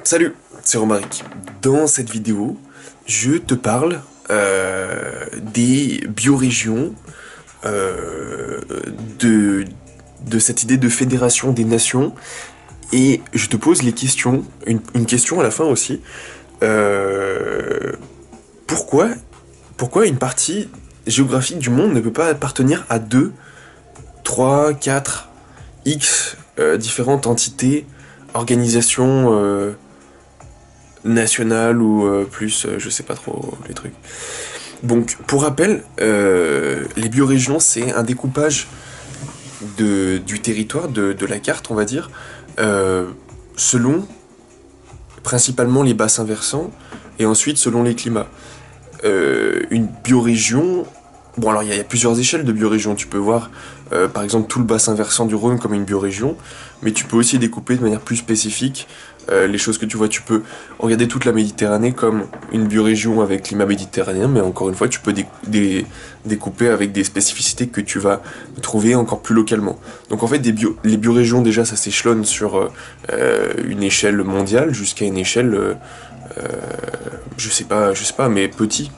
Salut, c'est Romaric. Dans cette vidéo, je te parle des biorégions, euh, de, de cette idée de fédération des nations, et je te pose les questions, une question à la fin aussi. Euh, pourquoi, pourquoi une partie géographique du monde ne peut pas appartenir à 2, 3, 4, X différentes entités, organisations nationales ou plus, je sais pas trop les trucs. Donc, pour rappel, les biorégions, c'est un découpage du territoire, de la carte, on va dire, euh, selon principalement les bassins versants et ensuite selon les climats. Une biorégion. Bon, alors il y a plusieurs échelles de biorégions. Tu peux voir, par exemple, tout le bassin versant du Rhône comme une biorégion, mais tu peux aussi découper de manière plus spécifique les choses que tu vois. Tu peux regarder toute la Méditerranée comme une biorégion avec climat méditerranéen, mais encore une fois, tu peux découper avec des spécificités que tu vas trouver encore plus localement. Donc en fait, les biorégions, déjà, ça s'échelonne sur une échelle mondiale jusqu'à une échelle, je sais pas, mais petit.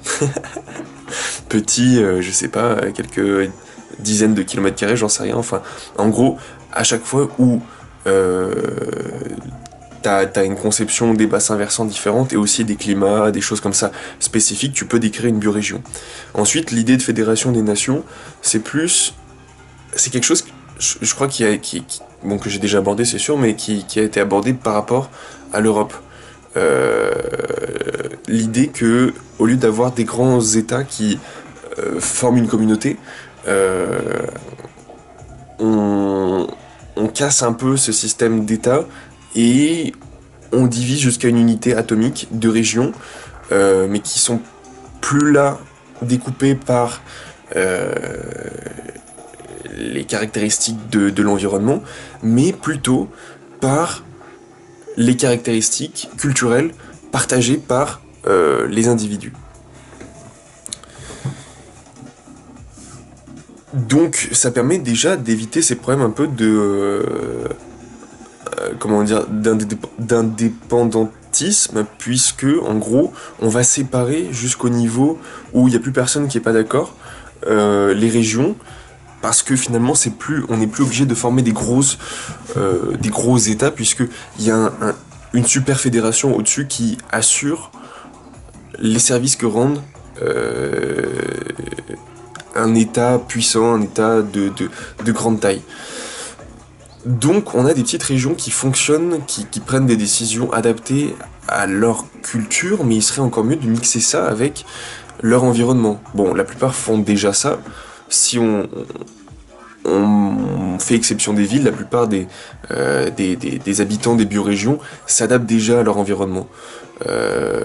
Petit, je sais pas, quelques dizaines de kilomètres carrés, j'en sais rien. Enfin, en gros, à chaque fois où euh, t'as une conception des bassins versants différentes et aussi des climats, des choses comme ça spécifiques, tu peux décrire une biorégion. Ensuite, l'idée de fédération des nations, c'est quelque chose, je crois, bon, que j'ai déjà abordé, c'est sûr, mais qui a été abordé par rapport à l'Europe. Euh, L'idée que, au lieu d'avoir des grands États qui forment une communauté, euh, on, on casse un peu ce système d'État et on divise jusqu'à une unité atomique de régions, mais qui sont plus là découpées par euh, les caractéristiques de l'environnement, mais plutôt par les caractéristiques culturelles partagées par les individus. Donc ça permet déjà d'éviter ces problèmes un peu comment dire, d'indépendantisme, puisque en gros on va séparer jusqu'au niveau où il n'y a plus personne qui est pas d'accord les régions, parce que finalement on n'est plus obligé de former des gros États, puisque il y a une super fédération au-dessus qui assure les services que rendent un État puissant, un État de grande taille. Donc on a des petites régions qui fonctionnent, qui prennent des décisions adaptées à leur culture, mais il serait encore mieux de mixer ça avec leur environnement. Bon, la plupart font déjà ça. Si on fait exception des villes, la plupart des habitants des biorégions s'adaptent déjà à leur environnement, euh,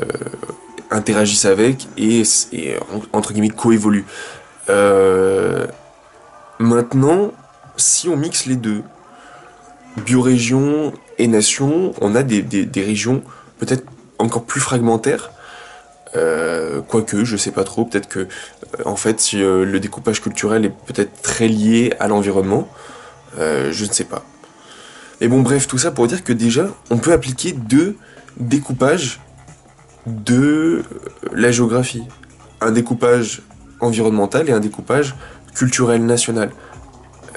interagissent avec et entre guillemets coévoluent. Euh, Maintenant, si on mixe les deux, biorégions et nations, on a des régions peut-être encore plus fragmentaires, quoique, je sais pas trop, peut-être que en fait si, le découpage culturel est peut-être très lié à l'environnement, je ne sais pas. Et bon bref, tout ça pour dire que déjà, on peut appliquer deux découpages de la géographie. Un découpage environnemental et un découpage culturel national.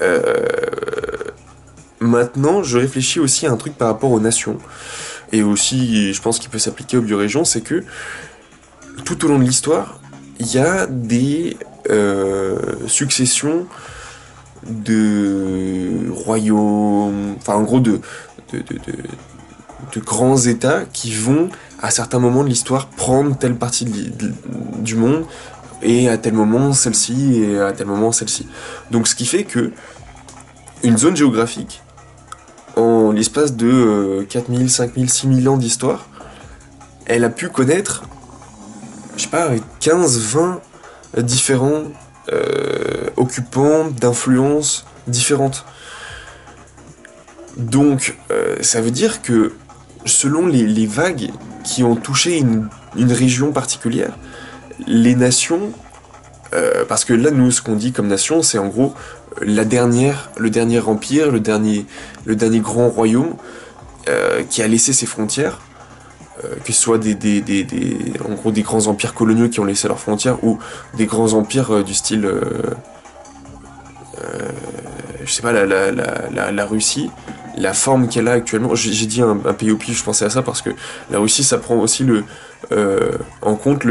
Euh, Maintenant, je réfléchis aussi à un truc par rapport aux nations. Et aussi, je pense qu'il peut s'appliquer aux biorégions, c'est que tout au long de l'histoire, il y a des successions de royaumes, enfin en gros de, de, de, de grands États qui vont, à certains moments de l'histoire, prendre telle partie du monde, et à tel moment celle-ci, et à tel moment celle-ci. Donc ce qui fait que une zone géographique, en l'espace de 4000, 5000, 6000 ans d'histoire, elle a pu connaître, je sais pas, 15, 20 différents occupants d'influences différentes. Donc, ça veut dire que selon les vagues qui ont touché une région particulière, les nations, parce que là, nous, ce qu'on dit comme nation, c'est en gros le dernier empire, le dernier grand royaume qui a laissé ses frontières. que ce soit en gros des grands empires coloniaux qui ont laissé leurs frontières, ou des grands empires du style, je sais pas, la Russie, la forme qu'elle a actuellement. J'ai dit un pays au pif, je pensais à ça parce que la Russie, ça prend aussi en compte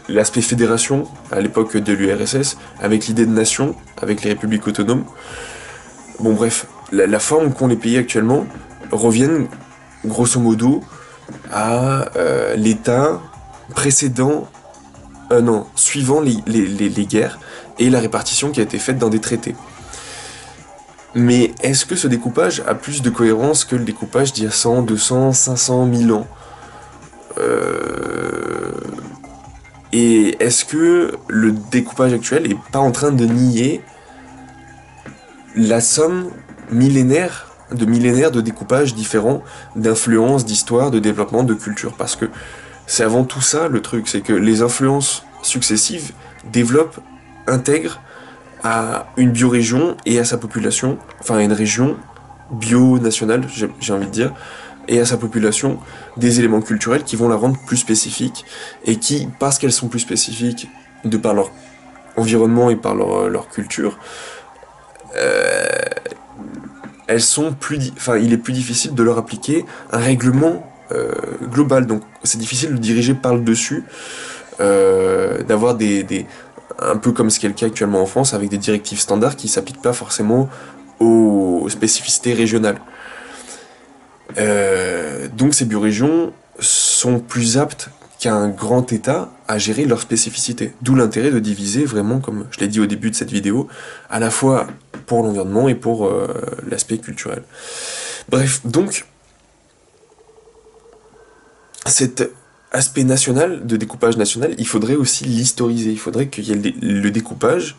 l'aspect fédération à l'époque de l'URSS, avec l'idée de nation, avec les républiques autonomes. Bon bref, la forme qu'ont les pays actuellement reviennent grosso modo à l'état précédent, non, suivant les guerres et la répartition qui a été faite dans des traités. Mais est-ce que ce découpage a plus de cohérence que le découpage d'il y a 100, 200, 500, 1000 ans Et est-ce que le découpage actuel est pas en train de nier la somme millénaire de découpages différents, d'influences, d'histoire, de développement, de culture? Parce que c'est avant tout ça le truc, c'est que les influences successives développent, intègrent à une biorégion et à sa population, enfin à une région bio-nationale, j'ai envie de dire, et à sa population, des éléments culturels qui vont la rendre plus spécifique, et qui, parce qu'elles sont plus spécifiques, de par leur environnement et par leur culture, elles sont il est plus difficile de leur appliquer un règlement global, donc c'est difficile de diriger par le dessus, d'avoir un peu comme ce qui est le cas actuellement en France, avec des directives standards qui s'appliquent pas forcément aux spécificités régionales. Donc ces biorégions sont plus aptes qu'un grand État à gérer leurs spécificités. D'où l'intérêt de diviser vraiment, comme je l'ai dit au début de cette vidéo, à la fois pour l'environnement et pour l'aspect culturel. Bref, donc cet aspect national, de découpage national, il faudrait aussi l'historiser. Il faudrait qu'il y ait le découpage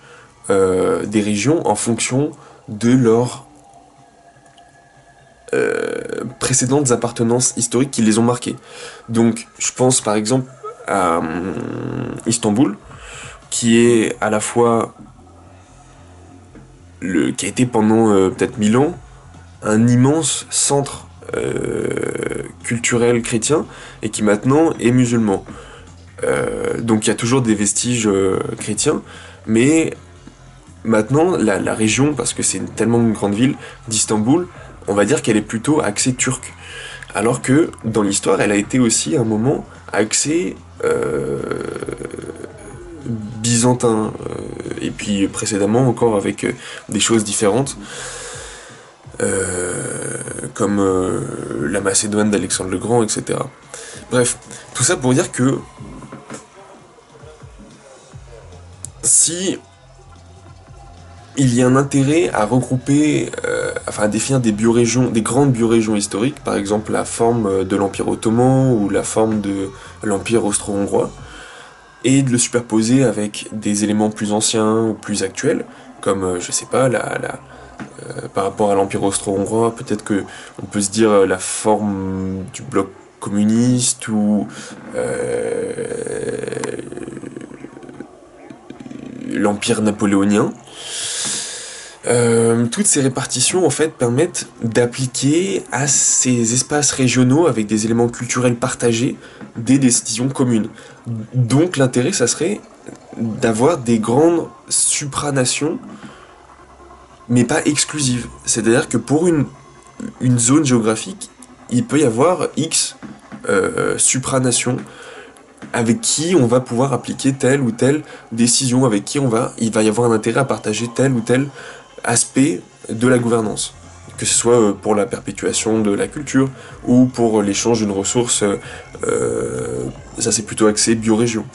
des régions en fonction de leur précédentes appartenances historiques qui les ont marquées. Donc je pense par exemple à Istanbul, qui est à la fois qui a été pendant peut-être 1000 ans un immense centre culturel chrétien et qui maintenant est musulman. Donc il y a toujours des vestiges chrétiens, mais maintenant la région, parce que c'est tellement une grande ville d'Istanbul, on va dire qu'elle est plutôt axée turque. Alors que dans l'histoire, elle a été aussi à un moment axée byzantin, et puis précédemment encore avec des choses différentes, comme la Macédoine d'Alexandre le Grand, etc. Bref, tout ça pour dire que si il y a un intérêt à regrouper, à définir des biorégions, des grandes biorégions historiques, par exemple la forme de l'Empire ottoman ou la forme de l'Empire austro-hongrois, et de le superposer avec des éléments plus anciens ou plus actuels, comme, je sais pas, par rapport à l'Empire austro-hongrois, peut-être que on peut se dire la forme du bloc communiste ou l'Empire napoléonien. Toutes ces répartitions en fait permettent d'appliquer à ces espaces régionaux avec des éléments culturels partagés des décisions communes. Donc l'intérêt ça serait d'avoir des grandes supranations mais pas exclusives. C'est-à-dire que pour une zone géographique, il peut y avoir X supranations avec qui on va pouvoir appliquer telle ou telle décision, avec qui il va y avoir un intérêt à partager tel ou tel aspect de la gouvernance, que ce soit pour la perpétuation de la culture ou pour l'échange d'une ressource, ça c'est plutôt axé biorégion.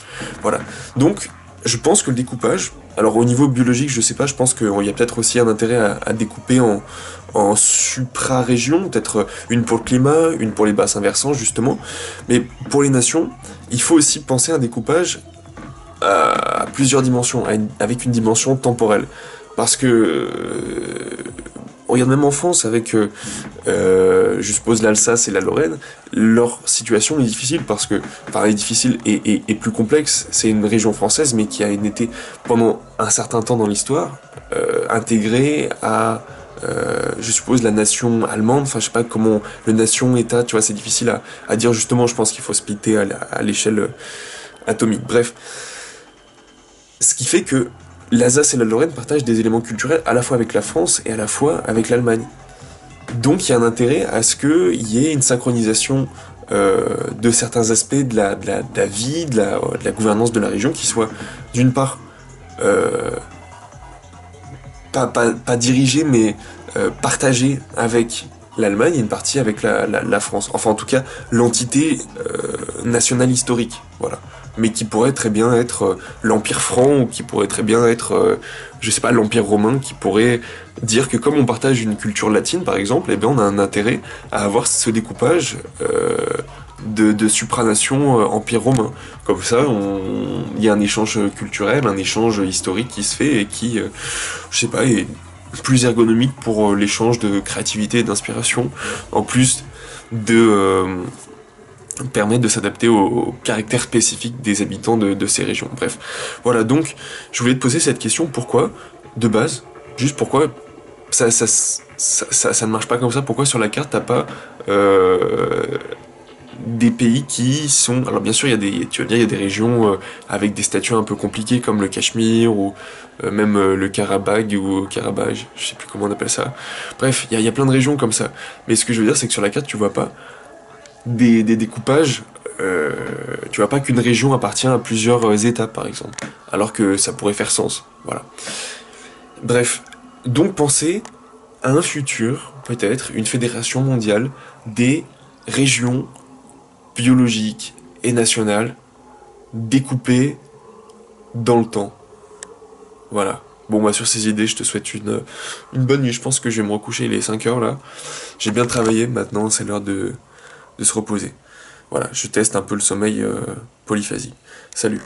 Voilà. Donc je pense que le découpage, alors au niveau biologique je sais pas, je pense qu'il y a peut-être aussi un intérêt à découper en supra-régions, peut-être une pour le climat, une pour les bassins versants justement, mais pour les nations, il faut aussi penser à un découpage à plusieurs dimensions, avec une dimension temporelle. Parce que, on regarde même en France avec, je suppose, l'Alsace et la Lorraine, leur situation est difficile parce que, enfin, est difficile et plus complexe. C'est une région française, mais qui a été, pendant un certain temps dans l'histoire, intégrée à je suppose, la nation allemande, enfin je sais pas comment, le nation-état, tu vois, c'est difficile à dire justement, je pense qu'il faut splitter à l'échelle atomique. Bref, ce qui fait que l'Alsace et la Lorraine partagent des éléments culturels à la fois avec la France et à la fois avec l'Allemagne. Donc il y a un intérêt à ce qu'il y ait une synchronisation de certains aspects de la vie, de la gouvernance de la région qui soit d'une part euh, pas dirigée mais partagée avec l'Allemagne et une partie avec la France. Enfin en tout cas l'entité nationale historique, voilà. Mais qui pourrait très bien être l'Empire franc ou qui pourrait très bien être, je sais pas, l'Empire romain, qui pourrait dire que comme on partage une culture latine par exemple, eh bien on a un intérêt à avoir ce découpage de supranation Empire romain. Comme ça, il y a un échange culturel, un échange historique qui se fait et qui, je sais pas, est plus ergonomique pour l'échange de créativité et d'inspiration, en plus de permet de s'adapter au caractère spécifique des habitants de ces régions. Bref, voilà, donc je voulais te poser cette question, pourquoi, de base, juste pourquoi ça ne marche pas comme ça, pourquoi sur la carte t'as pas des pays qui sont... Alors bien sûr, tu vas dire, il y a des régions avec des statuts un peu compliqués comme le Cachemire ou même le Karabagh ou Karabagh, je sais plus comment on appelle ça. Bref, il y a plein de régions comme ça. Mais ce que je veux dire, c'est que sur la carte, tu vois pas des découpages, tu vois pas qu'une région appartient à plusieurs étapes par exemple, alors que ça pourrait faire sens, voilà. Bref, donc pensez à un futur, peut-être, une fédération mondiale des régions biologiques et nationales découpées dans le temps. Voilà. Bon, bah sur ces idées, je te souhaite une bonne nuit. Je pense que je vais me recoucher, il est 5 heures là. J'ai bien travaillé, maintenant c'est l'heure de se reposer. Voilà, je teste un peu le sommeil polyphasique. Salut.